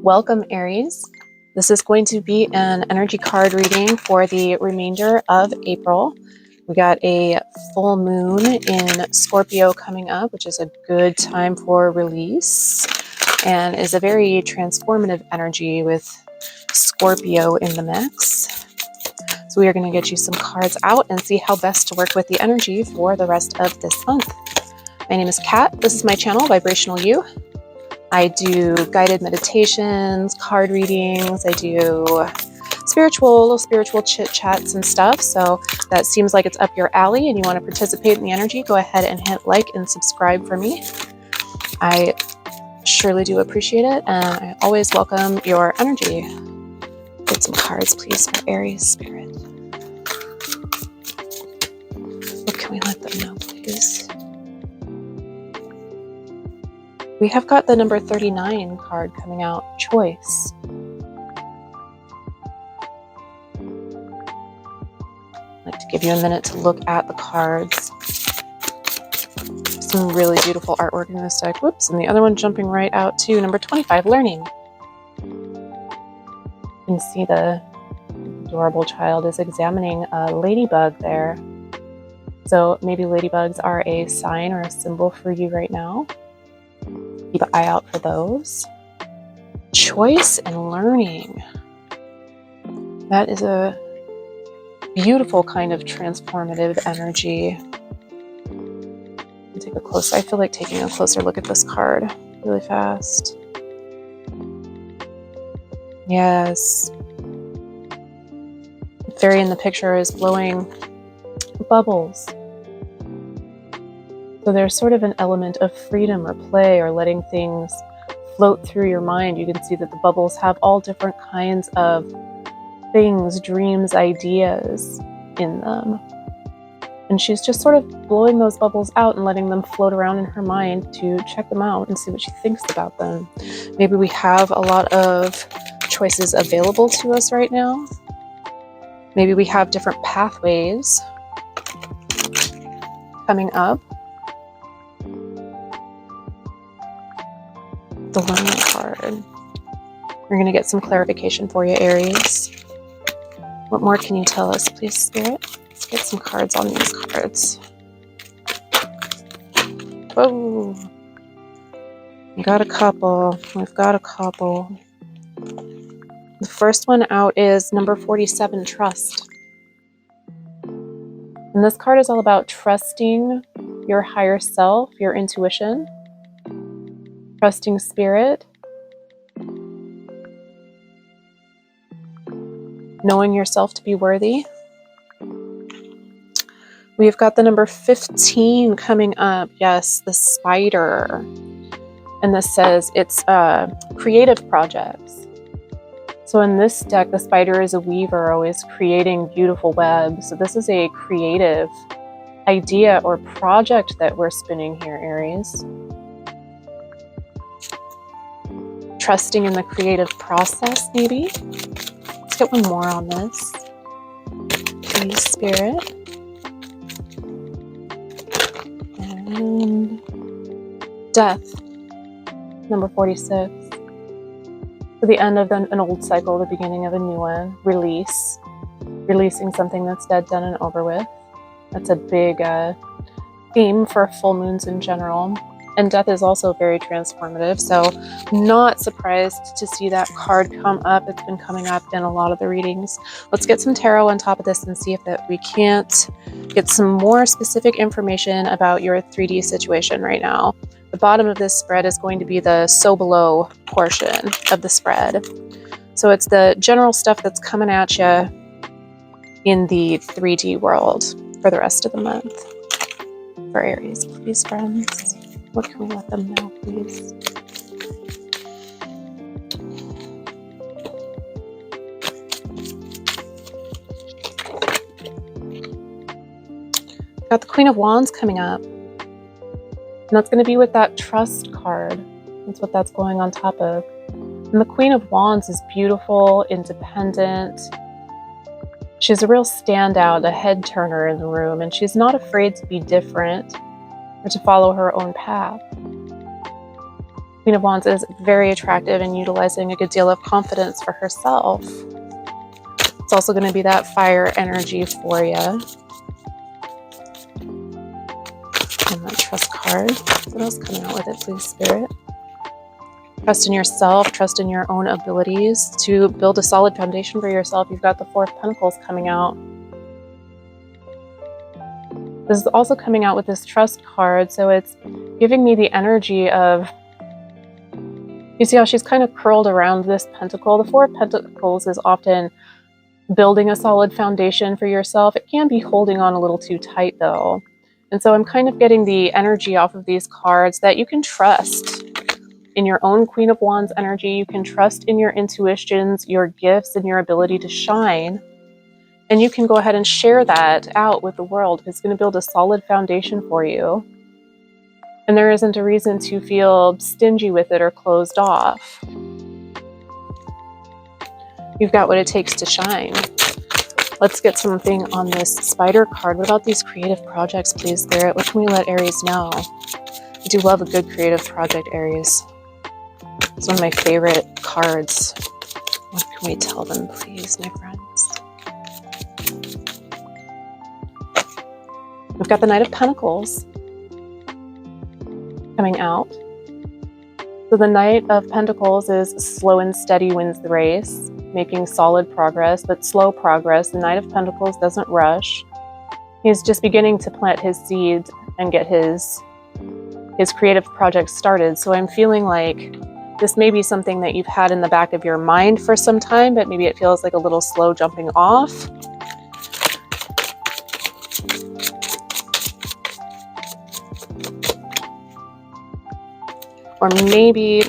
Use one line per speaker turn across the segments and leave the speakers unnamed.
Welcome, Aries. This is going to be an energy card reading for the remainder of April. We got a full moon in Scorpio coming up, which is a good time for release and is a very transformative energy with Scorpio in the mix. So we are going to get you some cards out and see how best to work with the energy for the rest of this month. My name is Kat. This is my channel, Vibrational You. I do guided meditations, card readings, I do spiritual chit chats and stuff. So that seems like it's up your alley and you want to participate in the energy, go ahead and hit like and subscribe for me. I surely do appreciate it, and I always welcome your energy. Get some cards, please, for Aries Spirit. What can we let them know, please? We have got the number 39 card coming out, Choice. I'd like to give you a minute to look at the cards. Some really beautiful artwork in this deck. Whoops, and the other one jumping right out too, number 25, Learning. You can see the adorable child is examining a ladybug there. So maybe ladybugs are a sign or a symbol for you right now. Keep an eye out for those. Choice and learning. That is a beautiful kind of transformative energy. Take a close. I feel like taking a closer look at this card really fast. Yes. The fairy in the picture is blowing bubbles. So there's sort of an element of freedom or play or letting things float through your mind. You can see that the bubbles have all different kinds of things, dreams, ideas in them. And she's just sort of blowing those bubbles out and letting them float around in her mind to check them out and see what she thinks about them. Maybe we have a lot of choices available to us right now. Maybe we have different pathways coming up. The learning card. We're going to get some clarification for you, Aries. What more can you tell us, please, Spirit? Let's get some cards on these cards. Oh, we got a couple. We've got a couple. The first one out is number 47, Trust. And this card is all about trusting your higher self, your intuition. Trusting spirit, knowing yourself to be worthy. We've got the number 15 coming up. Yes, the spider. And this says it's creative projects. So in this deck, the spider is a weaver, always creating beautiful webs. So this is a creative idea or project that we're spinning here, Aries. Trusting in the creative process, maybe. Let's get one more on this. Please, Spirit. And Death, number 46. So the end of an old cycle, the beginning of a new one. Release. Releasing something that's dead, done, and over with. That's a big theme for full moons in general. And death is also very transformative, so not surprised to see that card come up. It's been coming up in a lot of the readings. Let's get some tarot on top of this and see if we can't get some more specific information about your 3D situation right now. The bottom of this spread is going to be the so below portion of the spread. So it's the general stuff that's coming at you in the 3D world for the rest of the month. For Aries, please, friends. What can we let them know, please? Got the Queen of Wands coming up. And that's going to be with that Trust card. That's what that's going on top of. And the Queen of Wands is beautiful, independent. She's a real standout, a head turner in the room, and she's not afraid to be different or to follow her own path. Queen of Wands is very attractive and utilizing a good deal of confidence for herself. It's also going to be that fire energy for you. And that trust card. What else coming out with it, please, Spirit? Trust in yourself, trust in your own abilities to build a solid foundation for yourself. You've got the Four of Pentacles coming out. This is also coming out with this trust card, so it's giving me the energy of, you see how she's kind of curled around this pentacle. The Four of Pentacles is often building a solid foundation for yourself. It can be holding on a little too tight though. And so I'm kind of getting the energy off of these cards that you can trust in your own Queen of Wands energy. You can trust in your intuitions, your gifts, and your ability to shine. And you can go ahead and share that out with the world. It's going to build a solid foundation for you. And there isn't a reason to feel stingy with it or closed off. You've got what it takes to shine. Let's get something on this spider card. What about these creative projects, please, Spirit? What can we let Aries know? I do love a good creative project, Aries. It's one of my favorite cards. What can we tell them, please, my friends? We've got the Knight of Pentacles coming out. So the Knight of Pentacles is slow and steady wins the race, making solid progress, but slow progress. The Knight of Pentacles doesn't rush. He's just beginning to plant his seeds and get his creative project started. So I'm feeling like this may be something that you've had in the back of your mind for some time, but maybe it feels like a little slow jumping off. Or maybe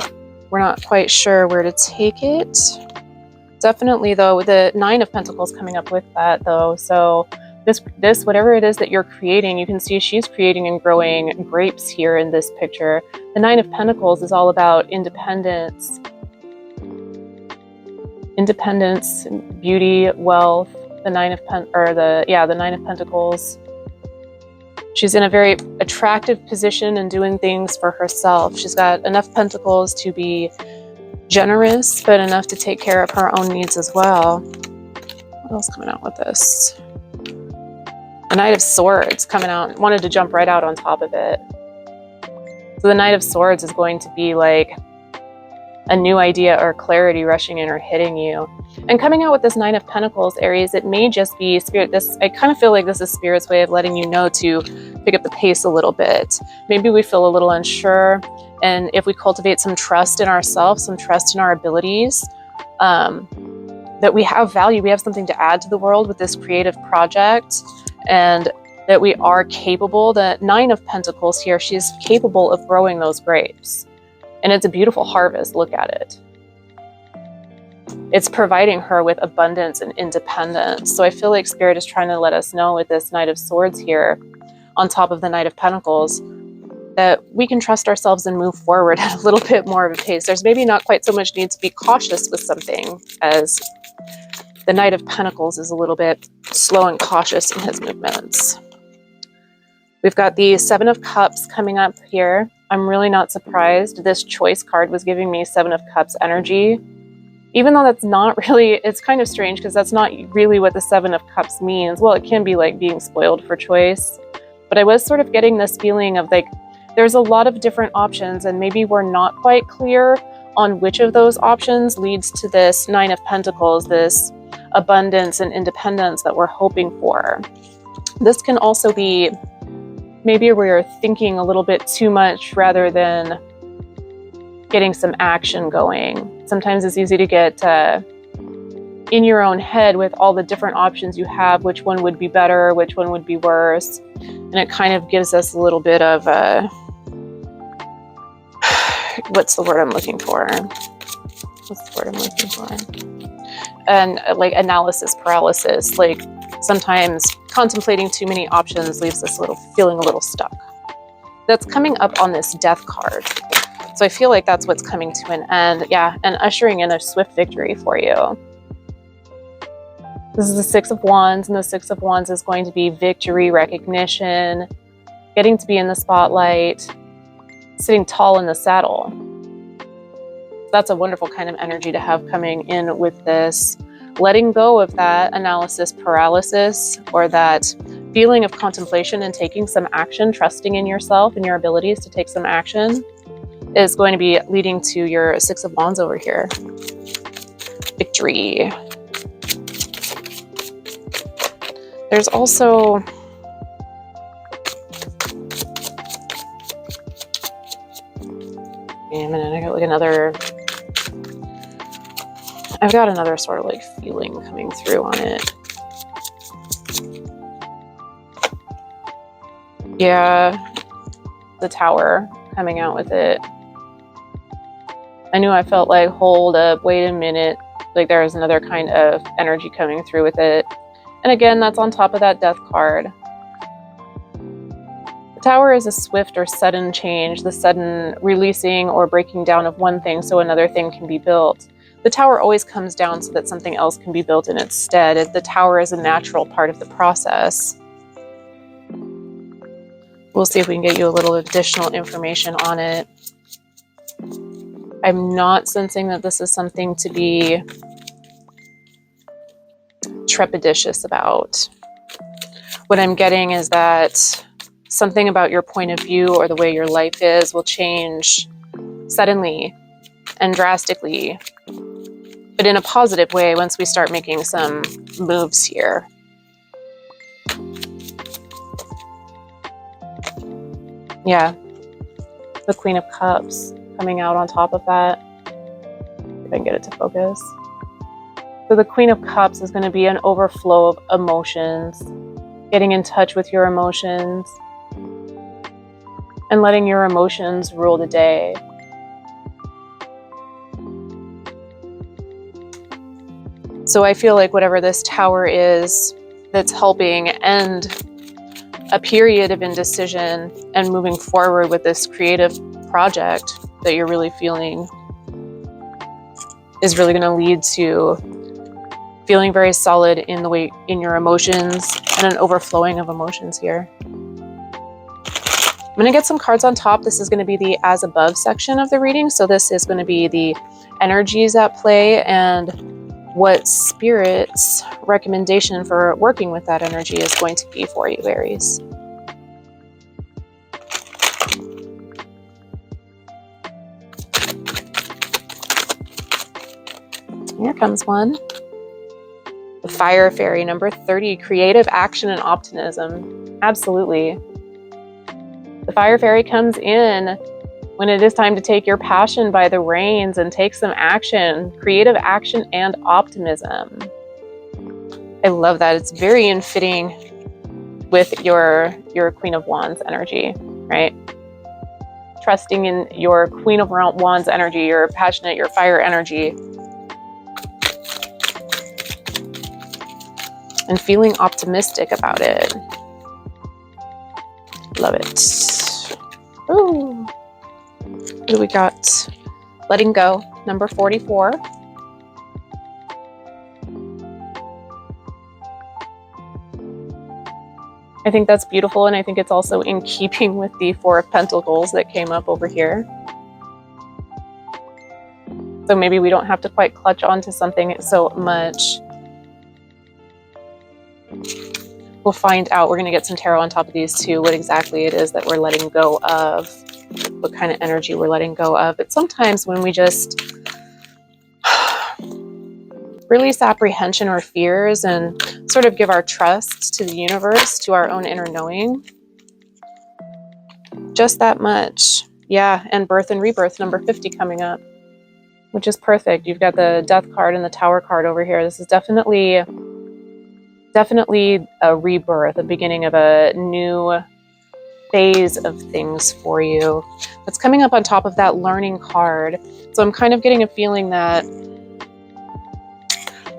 we're not quite sure where to take it. Definitely, though, the Nine of Pentacles coming up with that, though. So this whatever it is that you're creating, you can see she's creating and growing grapes here in this picture. The Nine of Pentacles is all about independence, beauty, wealth. The Nine of Pentacles. She's in a very attractive position and doing things for herself. She's got enough pentacles to be generous, but enough to take care of her own needs as well. What else coming out with this? The Knight of Swords coming out. Wanted to jump right out on top of it. So the Knight of Swords is going to be like a new idea or clarity rushing in or hitting you. And coming out with this Nine of Pentacles, Aries, it may just be Spirit. I kind of feel like this is Spirit's way of letting you know to pick up the pace a little bit. Maybe we feel a little unsure. And if we cultivate some trust in ourselves, some trust in our abilities, that we have value, we have something to add to the world with this creative project, and that we are capable. The Nine of Pentacles here, she's capable of growing those grapes. And it's a beautiful harvest. Look at it. It's providing her with abundance and independence. So I feel like Spirit is trying to let us know with this Knight of Swords here, on top of the Knight of Pentacles, that we can trust ourselves and move forward at a little bit more of a pace. There's maybe not quite so much need to be cautious with something, as the Knight of Pentacles is a little bit slow and cautious in his movements. We've got the Seven of Cups coming up here. I'm really not surprised. This choice card was giving me Seven of Cups energy. Even though that's not really, it's kind of strange because that's not really what the Seven of Cups means. Well, it can be like being spoiled for choice. But I was sort of getting this feeling of like, there's a lot of different options and maybe we're not quite clear on which of those options leads to this Nine of Pentacles, this abundance and independence that we're hoping for. This can also be maybe we're thinking a little bit too much rather than getting some action going. Sometimes it's easy to get in your own head with all the different options you have, which one would be better, which one would be worse. And it kind of gives us a little bit of a, what's the word I'm looking for? And like analysis paralysis. Like sometimes contemplating too many options leaves us feeling a little stuck. That's coming up on this Death card. So I feel like that's what's coming to an end. Yeah, and ushering in a swift victory for you. This is the Six of Wands, and the Six of Wands is going to be victory, recognition, getting to be in the spotlight, sitting tall in the saddle. That's a wonderful kind of energy to have coming in with this. Letting go of that analysis paralysis, or that feeling of contemplation and taking some action, trusting in yourself and your abilities to take some action, is going to be leading to your Six of Wands over here. Victory. There's also a minute, I got like another, I've got another sort of like feeling coming through on it. Yeah, the Tower coming out with it. I knew I felt like, hold up, wait a minute. Like there was another kind of energy coming through with it. And again, that's on top of that Death card. The Tower is a swift or sudden change, the sudden releasing or breaking down of one thing so another thing can be built. The Tower always comes down so that something else can be built in its stead. The Tower is a natural part of the process. We'll see if we can get you a little additional information on it. I'm not sensing that this is something to be trepidatious about. What I'm getting is that something about your point of view or the way your life is will change suddenly and drastically, but in a positive way once we start making some moves here. Yeah, the Queen of Cups coming out on top of that. If I can get it to focus. So the Queen of Cups is going to be an overflow of emotions, getting in touch with your emotions and letting your emotions rule the day. So I feel like whatever this Tower is that's helping end a period of indecision and moving forward with this creative project that you're really feeling is really going to lead to feeling very solid in the way in your emotions and an overflowing of emotions here. I'm going to get some cards on top. This is going to be the as above section of the reading. So this is going to be the energies at play and what Spirit's recommendation for working with that energy is going to be for you, Aries. Here comes one. The Fire Fairy, number 30, creative action and optimism. Absolutely. The Fire Fairy comes in when it is time to take your passion by the reins and take some action, creative action and optimism. I love that. It's very in fitting with your Queen of Wands energy, right? Trusting in your Queen of Wands energy, your passionate, your fire energy, and feeling optimistic about it. Love it. Ooh. What do we got? Letting go, number 44. I think that's beautiful, and I think it's also in keeping with the Four of Pentacles that came up over here. So maybe we don't have to quite clutch onto something so much. We'll find out. We're going to get some tarot on top of these too, what exactly it is that we're letting go of, what kind of energy we're letting go of. But sometimes when we just release apprehension or fears and sort of give our trust to the universe, to our own inner knowing, just that much. Yeah, and birth and rebirth, number 50 coming up, which is perfect. You've got the Death card and the Tower card over here. This is definitely a rebirth, a beginning of a new phase of things for you. That's coming up on top of that learning card. So I'm kind of getting a feeling that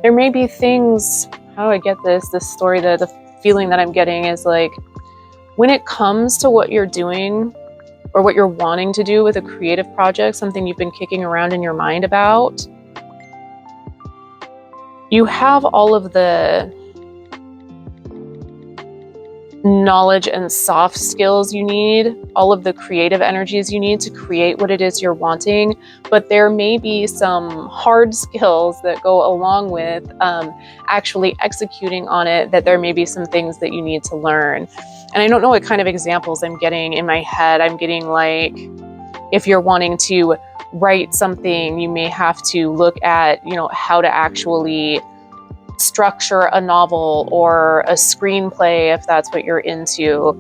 there may be things, how do I get this story, the feeling that I'm getting is like, when it comes to what you're doing or what you're wanting to do with a creative project, something you've been kicking around in your mind about, you have all of the knowledge and soft skills you need, all of the creative energies you need to create what it is you're wanting. But there may be some hard skills that go along with actually executing on it, that there may be some things that you need to learn. And I don't know what kind of examples I'm getting in my head. I'm getting like, if you're wanting to write something, you may have to look at, how to actually structure a novel or a screenplay, if that's what you're into.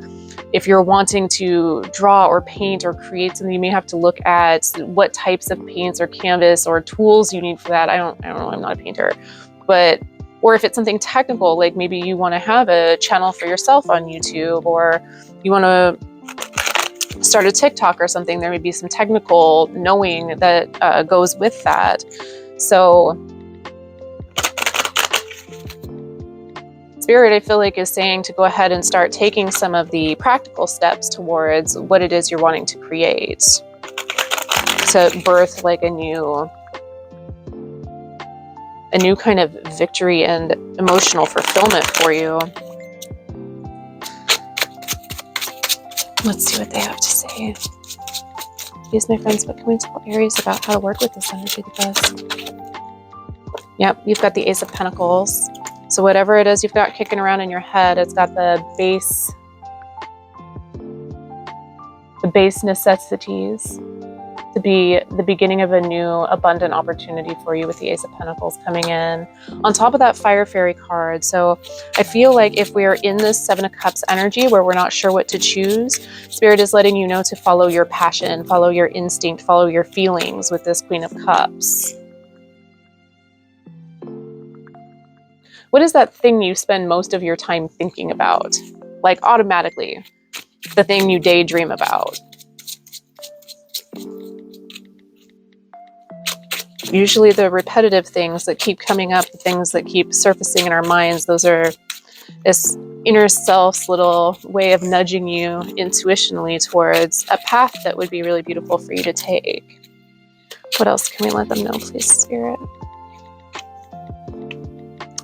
If you're wanting to draw or paint or create something, you may have to look at what types of paints or canvas or tools you need for that. I don't know, I'm not a painter. Or if it's something technical, like maybe you want to have a channel for yourself on YouTube, or you want to start a TikTok or something, there may be some technical knowing that goes with that. So Spirit, I feel like, is saying to go ahead and start taking some of the practical steps towards what it is you're wanting to create, to birth like a new kind of victory and emotional fulfillment for you. Let's see what they have to say. Please, my friends, what can we tell Aries about how to work with this energy the best? Yep, you've got the Ace of Pentacles. So whatever it is you've got kicking around in your head, it's got the base necessities to be the beginning of a new abundant opportunity for you, with the Ace of Pentacles coming in on top of that Fire Fairy card. So I feel like if we're in this Seven of Cups energy where we're not sure what to choose, Spirit is letting you know to follow your passion, follow your instinct, follow your feelings with this Queen of Cups. What is that thing you spend most of your time thinking about? Like automatically, the thing you daydream about. Usually the repetitive things that keep coming up, the things that keep surfacing in our minds, those are this inner self's little way of nudging you intuitionally towards a path that would be really beautiful for you to take. What else can we let them know, please, Spirit?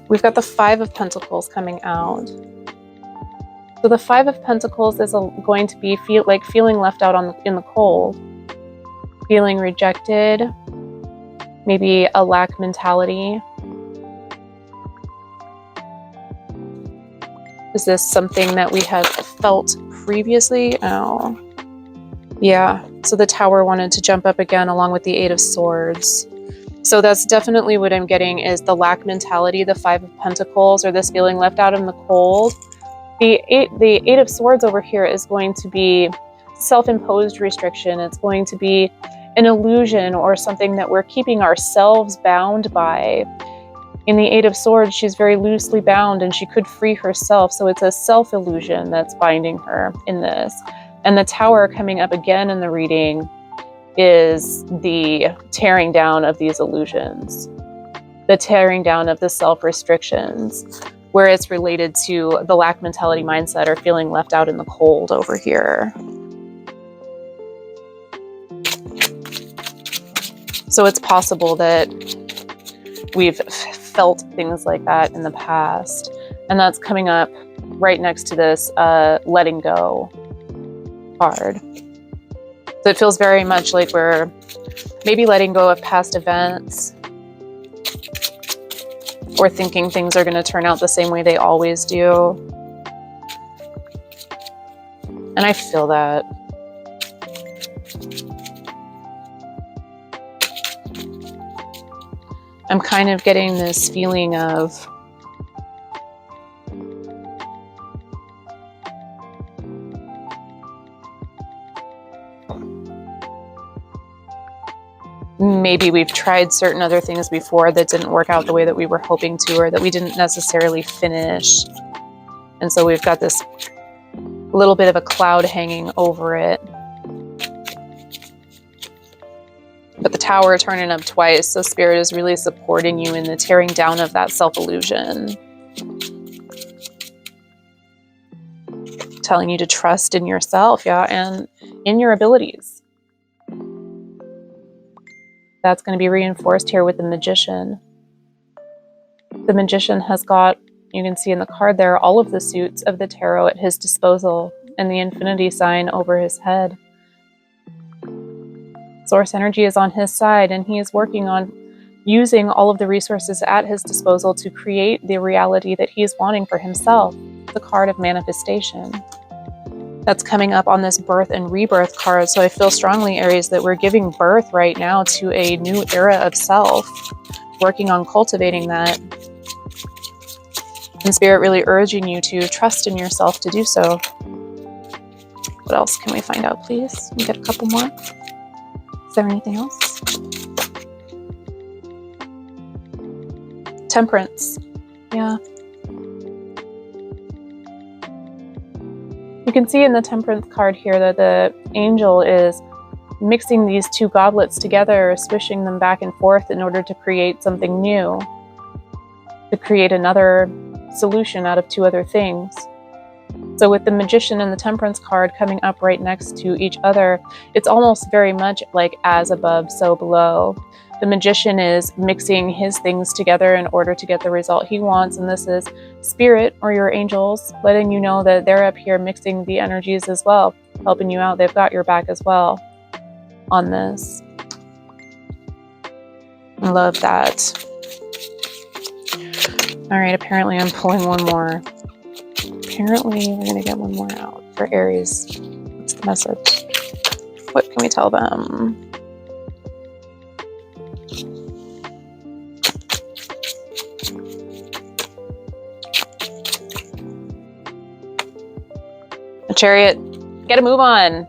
We've got the Five of Pentacles coming out. So the Five of Pentacles is going to be feeling left out in the cold, feeling rejected, maybe a lack mentality. Is this something that we have felt previously? Oh, yeah. So the Tower wanted to jump up again along with the Eight of Swords. So that's definitely what I'm getting, is the lack mentality, the Five of Pentacles, or this feeling left out in the cold. The Eight of Swords over here is going to be self-imposed restriction. It's going to be an illusion or something that we're keeping ourselves bound by. In the Eight of Swords, she's very loosely bound and she could free herself. So it's a self-illusion that's binding her in this. And the Tower coming up again in the reading is the tearing down of these illusions, the tearing down of the self-restrictions, where it's related to the lack mentality mindset or feeling left out in the cold over here. So it's possible that we've felt things like that in the past, and that's coming up right next to this letting go card. So it feels very much like we're maybe letting go of past events, or thinking things are going to turn out the same way they always do. And I feel that. I'm kind of getting this feeling of maybe we've tried certain other things before that didn't work out the way that we were hoping to, or that we didn't necessarily finish. And so we've got this little bit of a cloud hanging over it. But the Tower turning up twice, so Spirit is really supporting you in the tearing down of that self-illusion. Telling you to trust in yourself, yeah, and in your abilities. That's going to be reinforced here with the Magician. The Magician has got You can see in the card there all of the suits of the tarot at his disposal and the infinity sign over his head. Source energy is on his side, and he is working on using all of the resources at his disposal to create the reality that he is wanting for himself, the card of manifestation. That's coming up on this birth and rebirth card. So I feel strongly, Aries, that we're giving birth right now to a new era of self, working on cultivating that. And Spirit really urging you to trust in yourself to do so. What else can we find out, please? We get a couple more. Is there anything else? Temperance. Yeah. You can see in the Temperance card here that the angel is mixing these two goblets together, swishing them back and forth in order to create something new, to create another solution out of two other things. So with the Magician and the Temperance card coming up right next to each other, it's almost very much like as above, so below. The Magician is mixing his things together in order to get the result he wants, and this is Spirit, or your angels, letting you know that they're up here mixing the energies as well, helping you out. They've got your back as well on this. I love that. All right, apparently I'm pulling one more. Apparently we're going to get one more out for Aries. What's the message? What can we tell them? A Chariot, get a move on.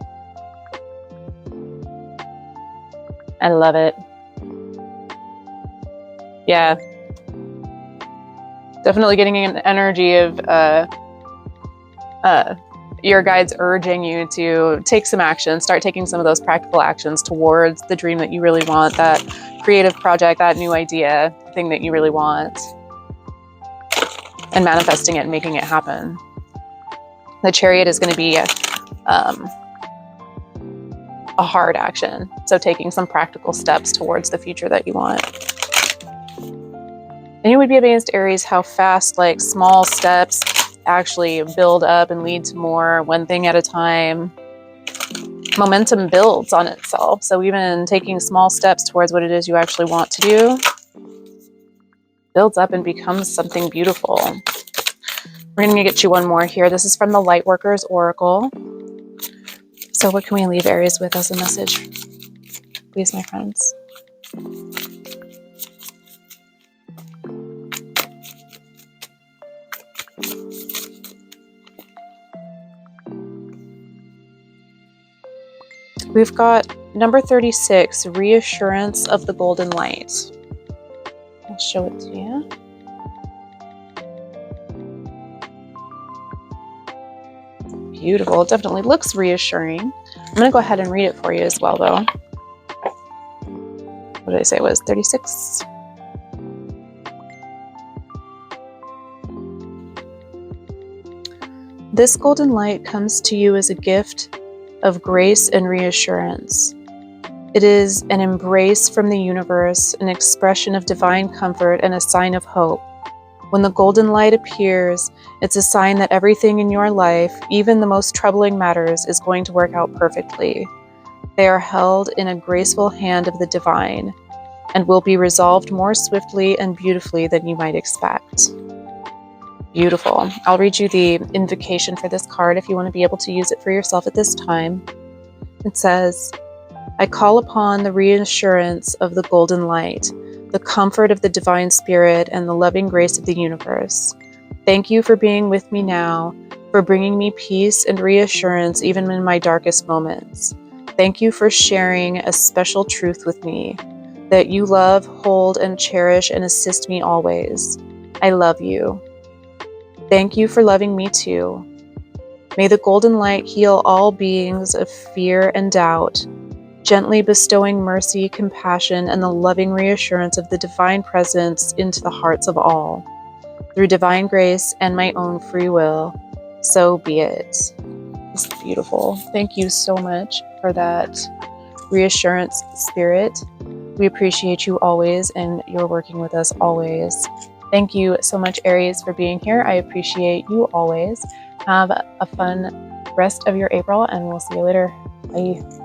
I love it. Yeah. Definitely getting an energy of your guides urging you to take some action, start taking some of those practical actions towards the dream that you really want, that creative project, that new idea, thing that you really want, and manifesting it and making it happen. The Chariot is going to be a hard action, so taking some practical steps towards the future that you want. And you would be amazed, Aries, how fast like small steps actually build up and lead to more, one thing at a time. Momentum builds on itself. So even taking small steps towards what it is you actually want to do builds up and becomes something beautiful. We're going to get you one more here. This is from the Lightworkers Oracle. So what can we leave Aries with as a message? Please, my friends. We've got number 36, Reassurance of the Golden Light. I'll show it to you. Beautiful. It definitely looks reassuring. I'm going to go ahead and read it for you as well, though. What did I say it was? 36? This golden light comes to you as a gift of grace and reassurance. It is an embrace from the universe, an expression of divine comfort, and a sign of hope. When the golden light appears, it's a sign that everything in your life, even the most troubling matters, is going to work out perfectly. They are held in a graceful hand of the divine and will be resolved more swiftly and beautifully than you might expect. Beautiful. I'll read you the invocation for this card if you want to be able to use it for yourself at this time. It says, I call upon the reassurance of the golden light, the comfort of the divine spirit, and the loving grace of the universe. Thank you for being with me now, for bringing me peace and reassurance even in my darkest moments. Thank you for sharing a special truth with me, that you love, hold, and cherish and assist me always. I love you. Thank you for loving me too. May the golden light heal all beings of fear and doubt, gently bestowing mercy, compassion, and the loving reassurance of the divine presence into the hearts of all. Through divine grace and my own free will, so be it. It's beautiful. Thank you so much for that reassurance, Spirit. We appreciate you always, and you're working with us always. Thank you so much, Aries, for being here. I appreciate you always. Have a fun rest of your April, and we'll see you later. Bye.